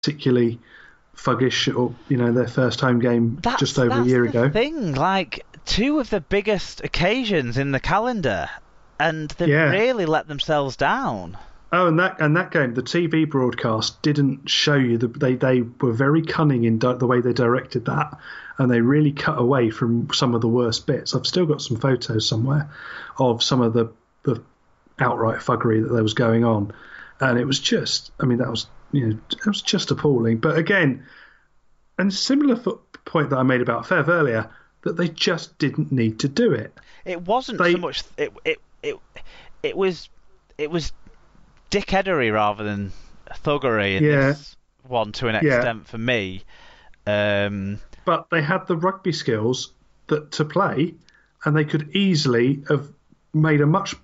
particularly thuggish, or their first home game just over a year ago. That's the thing. Like, two of the biggest occasions in the calendar, and they've really let themselves down. Oh, and that game, the TV broadcast didn't show you they were very cunning in the way they directed that, and they really cut away from some of the worst bits. I've still got some photos somewhere of some of the outright thuggery that there was going on, and it was just, that was just appalling. But again, and similar point that I made about Fev earlier, that they just didn't need to do it. It wasn't so much. It was dickheadery rather than thuggery in this one to an extent for me. But they had the rugby skills to play, and they could easily have made a much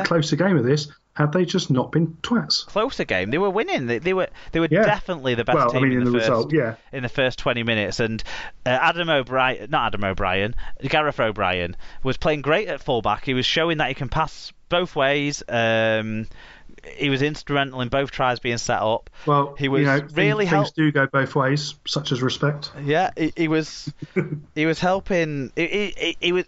closer game of this had they just not been twats. Closer game. They were winning. They were definitely the best team in the first 20 minutes. And Gareth O'Brien was playing great at fullback. He was showing that he can pass both ways. He was instrumental in both tries being set up. Well, he was things do go both ways, such as respect. Yeah, he was. He was helping. He was.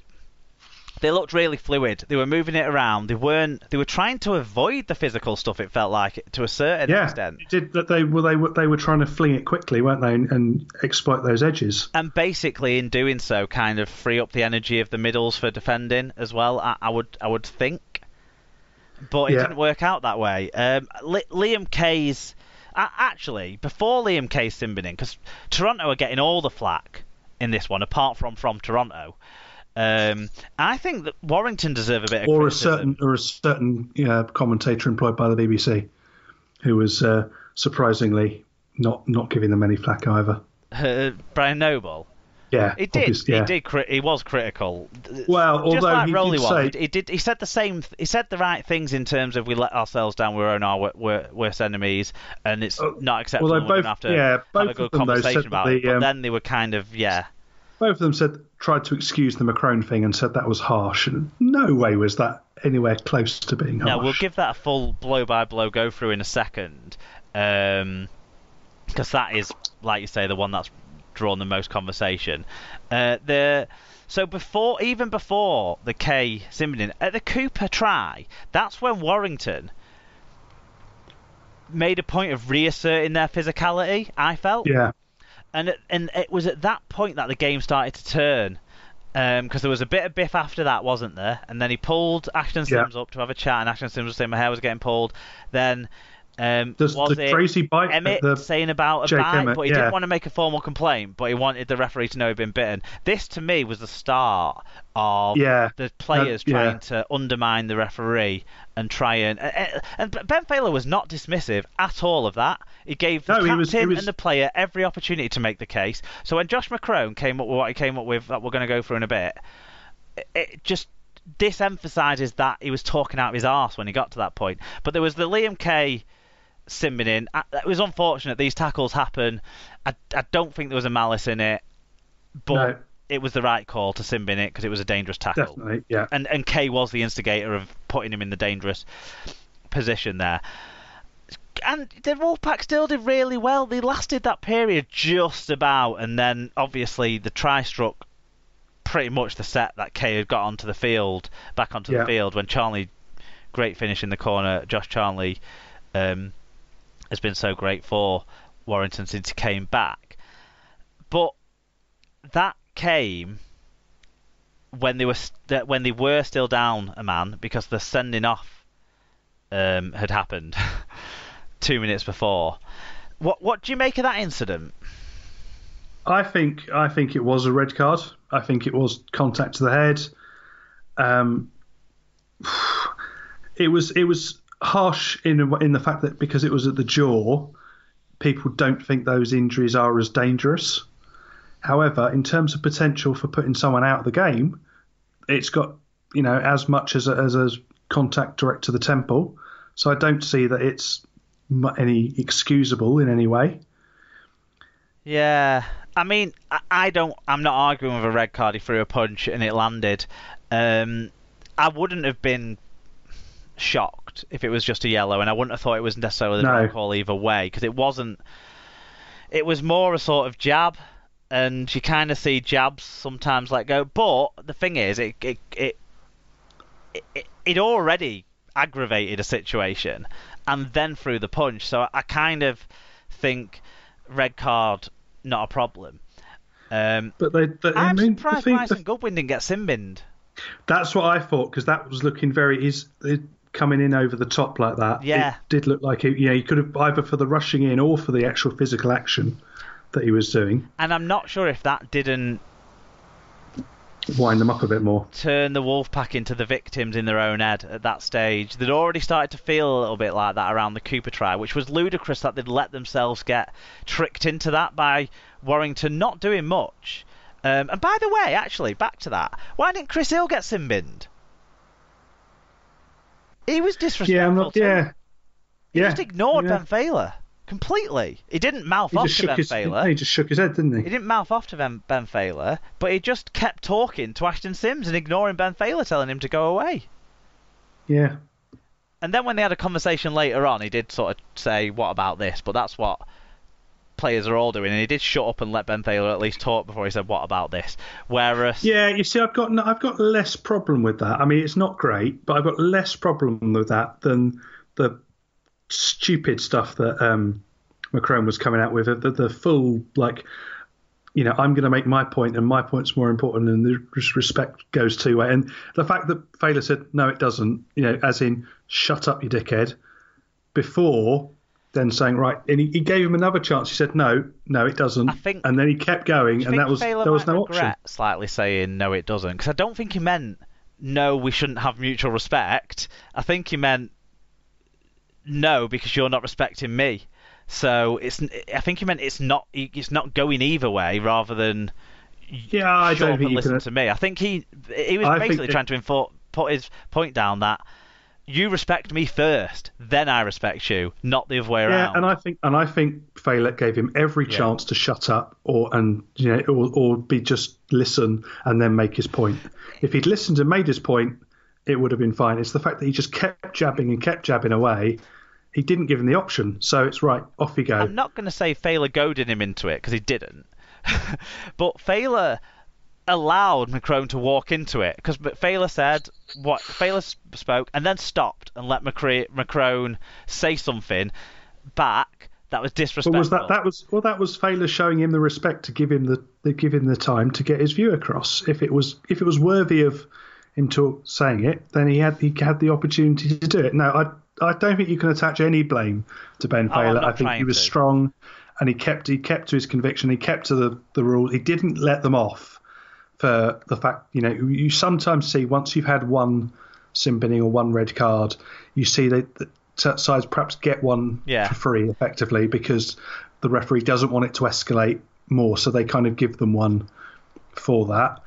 They looked really fluid. They were moving it around. They were trying to avoid the physical stuff. It felt like to a certain extent. They were trying to fling it quickly, weren't they, and exploit those edges. And basically, in doing so, kind of free up the energy of the middles for defending as well. I would think. But it didn't work out that way. Liam Kay's... Actually, before Liam Kay's sin binning, because Toronto are getting all the flack in this one, apart from Toronto, I think that Warrington deserve a bit of criticism. Or a certain commentator employed by the BBC, who was surprisingly not giving them any flack either. Brian Noble? Yeah, he did. He was critical. Well, just although like he Rowley did was, say he said the same. He said the right things in terms of we let ourselves down. We're on our worst enemies, and it's not acceptable. Well, we're going to have to have a good conversation about it. But then they were kind of Both of them tried to excuse the Macron thing and said that was harsh, and no way was that anywhere close to being harsh. No, we'll give that a full blow by blow go through in a second, because that is, like you say, the one that's drawn the most conversation. So before the K Simbining at the Cooper try, that's when Warrington made a point of reasserting their physicality. I felt, and it was at that point that the game started to turn, because there was a bit of biff after that, wasn't there? And then he pulled Ashton Sims up to have a chat, and Ashton Sims was saying my hair was getting pulled. Then the crazy bite Emmett saying about a bite, but he didn't want to make a formal complaint, but he wanted the referee to know he'd been bitten. This, to me, was the start of the players trying to undermine the referee and try and Ben Failer was not dismissive at all of that. He gave the captain and the player every opportunity to make the case. So when Josh McCrone came up with what he came up with, that we're going to go through in a bit, it just disemphasises that he was talking out of his arse when he got to that point. But there was the Liam Kay sin binning. It was unfortunate. These tackles happen. I don't think there was a malice in it, but it was the right call to sin bin it because it was a dangerous tackle. Definitely, yeah. And Kay was the instigator of putting him in the dangerous position there. And the Wolfpack still did really well. They lasted that period just about, and then obviously the try struck pretty much the set that Kay had got onto the field, back onto the field when Charnley, great finish in the corner. Josh Charnley has been so great for Warrington since he came back. But that came when they were still down a man, because the sending off had happened 2 minutes before. What do you make of that incident? I think it was a red card. I think it was contact to the head. It was harsh in the fact that because it was at the jaw, people don't think those injuries are as dangerous. However, in terms of potential for putting someone out of the game, it's got as much as a contact direct to the temple. So I don't see that it's any excusable in any way. Yeah, I mean, I'm not arguing with a red card. He threw a punch and it landed. I wouldn't have been shocked if it was just a yellow, and I wouldn't have thought it was necessarily the right call either way, because it wasn't. it was more a sort of jab, and you kind of see jabs sometimes let go. But the thing is, it already aggravated a situation, and then threw the punch. So I kind of think red card, not a problem. I'm surprised Bryson Goodwin didn't get sin-binned. That's what I thought, because that was looking very coming in over the top like that. Yeah, it did look like he could have either for the rushing in or for the actual physical action that he was doing. And I'm not sure if that didn't wind them up a bit more, turn the Wolfpack into the victims in their own head at that stage. They'd already started to feel a little bit like that around the Cooper try, which was ludicrous that they'd let themselves get tricked into that by Warrington not doing much. And by the way, actually, back to that, why didn't Chris Hill get sin-binned? He was disrespectful too. He just ignored Ben Failer completely. He didn't mouth off to Ben Failer. He just shook his head, didn't he? He didn't mouth off to Ben Failer, but he just kept talking to Ashton Sims and ignoring Ben Failer, telling him to go away. Yeah. And then when they had a conversation later on, he did sort of say, "What about this?" But that's what players are all doing, and he did shut up and let Ben Failer at least talk before he said, "What about this?" Whereas, you see, I've got less problem with that. I mean, it's not great, but I've got less problem with that than the stupid stuff that Macron was coming out with. The full, like, I'm going to make my point, and my point's more important, and the respect goes two-way. And the fact that Failer said, "No, it doesn't," as in, "Shut up, you dickhead," before then saying, right, and he gave him another chance. He said, no, it doesn't. And then he kept going, and there was no option. Slightly saying, no, it doesn't, because I don't think he meant, no, we shouldn't have mutual respect. I think he meant, no, because you're not respecting me. So I think he meant it's not going either way, rather than I don't think listen to me. I think he was basically trying to put his point down that you respect me first, then I respect you, not the other way around. Yeah, and I think Failer gave him every chance to shut up or be just listen and then make his point. If he'd listened and made his point, it would have been fine. It's the fact that he just kept jabbing away. He didn't give him the option, so it's right, off you go. I'm not going to say Failer goaded him into it, because he didn't. But Failer allowed Macron to walk into it, because Failer said what Failer spoke and then stopped and let Macron say something back that was disrespectful. But that was Failer showing him the respect to give him the time to get his view across. If it was worthy of him saying it, then he had the opportunity to do it. No, I don't think you can attach any blame to Ben Failer. I think he was strong, and he kept to his conviction. He kept to the rules. He didn't let them off for the fact, you sometimes see once you've had one sin-binning or one red card, you see that sides perhaps get one for free effectively because the referee doesn't want it to escalate more, so they kind of give them one for that.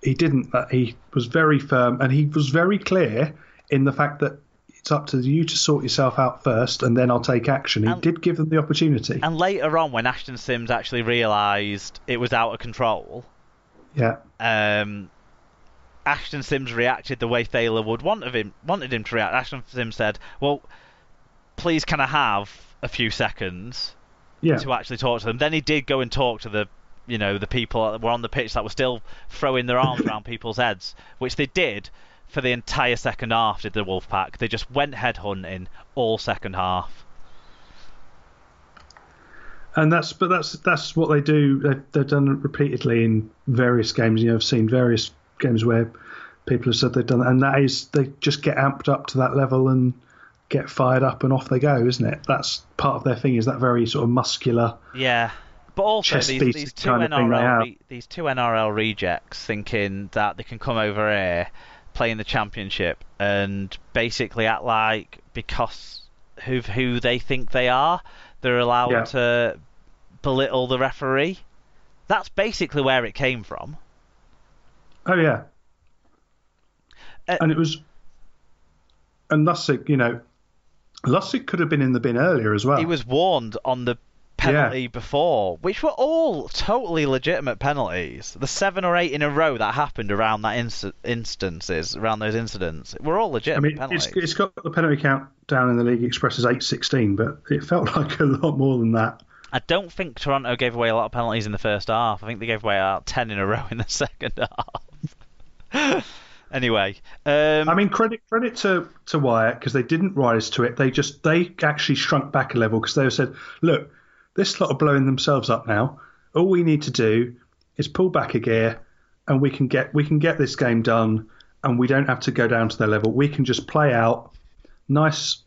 He didn't. He was very firm, and he was very clear in the fact that it's up to you to sort yourself out first, and then I'll take action. He did give them the opportunity. And later on, when Ashton Sims actually realised it was out of control, Ashton Sims reacted the way Failer wanted him to react. Ashton Sims said, "Well, please, can I have a few seconds to actually talk to them?" Then he did go and talk to the people that were on the pitch that were still throwing their arms around people's heads, which they did for the entire second half. Did the Wolfpack? They just went headhunting all second half. And that's what they do. They've done it repeatedly in various games. I've seen various games where people have said they've done that, and that is they just get amped up to that level and get fired up and off they go, isn't it? That's part of their thing, is that very sort of muscular. Yeah, but also these two NRL rejects thinking that they can come over here, play in the Championship, and basically act like because who they think they are, they're allowed to belittle the referee. That's basically where it came from. Oh yeah, and it was, and Lussick, Lussick could have been in the bin earlier as well. He was warned on the penalty before, which were all totally legitimate penalties. The 7 or 8 in a row that happened around that around those incidents, were all legitimate penalties. It's got the penalty count down in the League Express as 8-16, but it felt like a lot more than that. I don't think Toronto gave away a lot of penalties in the first half. I think they gave away about 10 in a row in the second half. Anyway, I mean, credit to Wyatt, because they didn't rise to it. They actually shrunk back a level, because they said, look, this lot are blowing themselves up now. All we need to do is pull back a gear, and we can get this game done, and we don't have to go down to their level. We can just play out nice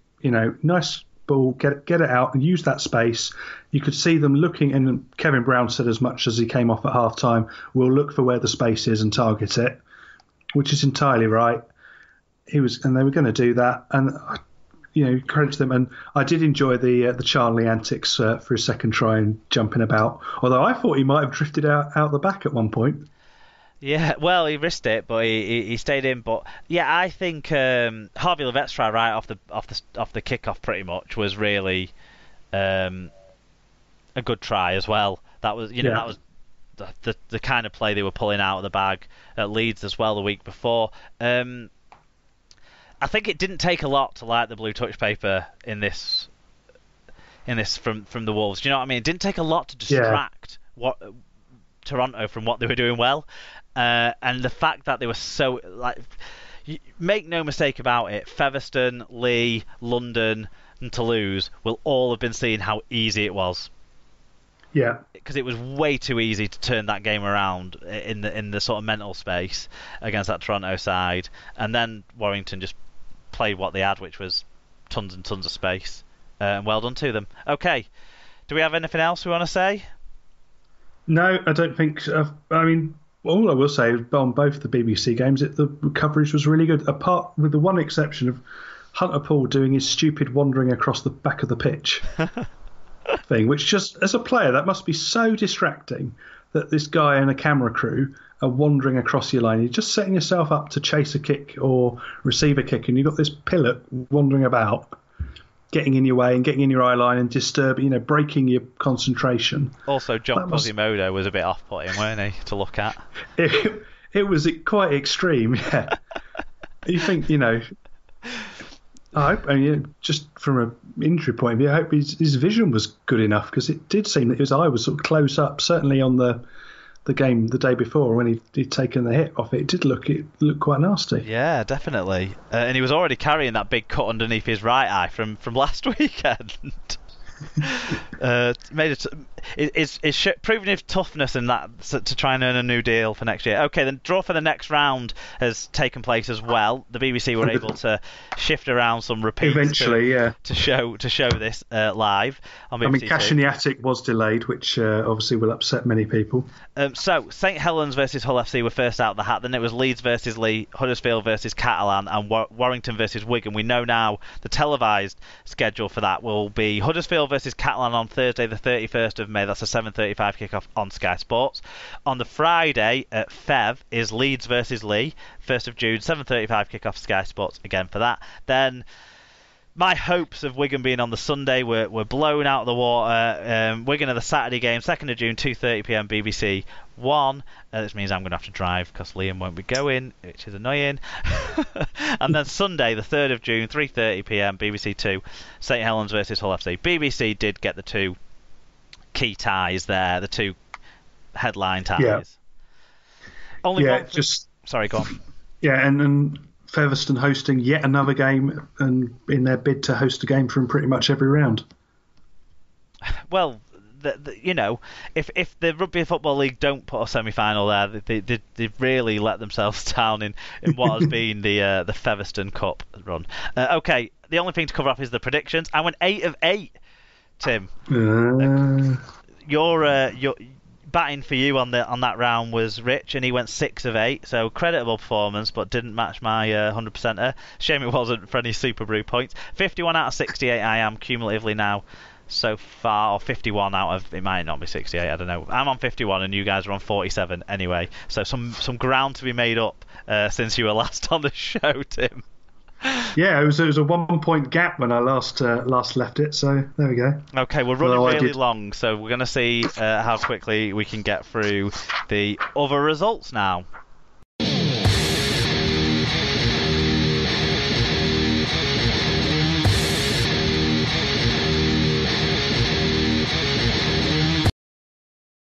ball, get it out and use that space. You could see them looking, and Kevin Brown said as much as he came off at half time, we'll look for where the space is and target it, which is entirely right. They were going to do that, and credit to them. And I did enjoy the Charlie antics for his second try and jumping about, although I thought he might have drifted out the back at one point. Yeah, well, he risked it, but he stayed in. But yeah, I think Harvey Levette's try right off the kickoff pretty much was really a good try as well. That was that was the kind of play they were pulling out of the bag at Leeds as well the week before. I think it didn't take a lot to light the blue touch paper in this from the Wolves. Do you know what I mean? It didn't take a lot to distract Toronto from what they were doing well. And the fact that they were so, make no mistake about it, Featherstone, Lee, London and Toulouse will all have been seeing how easy it was. Yeah. Because it was way too easy to turn that game around in the sort of mental space against that Toronto side. And then Warrington just played what they had, which was tons and tons of space. And well done to them. Okay. Do we have anything else we want to say? No, I don't think so. I mean, all I will say on both the BBC games, the coverage was really good, apart with the one exception of Hunter Paul doing his stupid wandering across the back of the pitch thing, which just, as a player, that must be so distracting that this guy and a camera crew are wandering across your line. You're just setting yourself up to chase a kick or receive a kick, and you've got this pilot wandering about, getting in your way and getting in your eye line and disturbing, breaking your concentration. Also, John Quasimodo was a bit off-putting, weren't he, to look at? It was quite extreme, yeah. You think, I hope, just from an injury point of view, I hope his vision was good enough, because it did seem that his eye was sort of close up, certainly on the game the day before when he'd taken the hit off it. It looked quite nasty. Yeah, definitely. And he was already carrying that big cut underneath his right eye from last weekend. It's proving his toughness in that to try and earn a new deal for next year. Okay, the draw for the next round has taken place as well. The BBC were able to shift around some repeats eventually, to show this live on BBC. I mean, Cash in the Attic was delayed, which obviously will upset many people. So St Helens versus Hull FC were first out of the hat. Then it was Leeds versus Lee, Huddersfield versus Catalan, and Warrington versus Wigan. We know now the televised schedule for that will be Huddersfield versus Catalan on Thursday the 31st of May. That's a 7:35 kickoff on Sky Sports. On the Friday at Fev is Leeds versus Lee, 1st of June, 7:35 kickoff Sky Sports again for that. Then my hopes of Wigan being on the Sunday were blown out of the water. Wigan are the Saturday game, 2nd of June, 2:30pm BBC 1. This means I'm going to have to drive because Liam won't be going, which is annoying. And then Sunday, the 3rd of June, 3:30pm BBC 2, St Helens versus Hull FC. BBC did get the two key ties there, the two headline ties. Yeah. Sorry, go on. Yeah, and Featherstone hosting yet another game, and in their bid to host a game from pretty much every round. Well, if the Rugby Football League don't put a semi-final there, they've really let themselves down in what has been the Featherstone Cup run. Okay, the only thing to cover up is the predictions. I went 8 of 8, Tim. Your batting for you on that round was Rich, and he went 6 of 8, so creditable performance, but didn't match my 100%er. Shame it wasn't for any Super Brew points. 51 out of 68 I am cumulatively now so far, or 51 out of, it might not be 68, I don't know. I'm on 51 and you guys are on 47 anyway, so some ground to be made up since you were last on the show, Tim. Yeah, it was a 1 point gap when I last left it, so there we go. Okay, we're running really long, so we're going to see how quickly we can get through the other results now.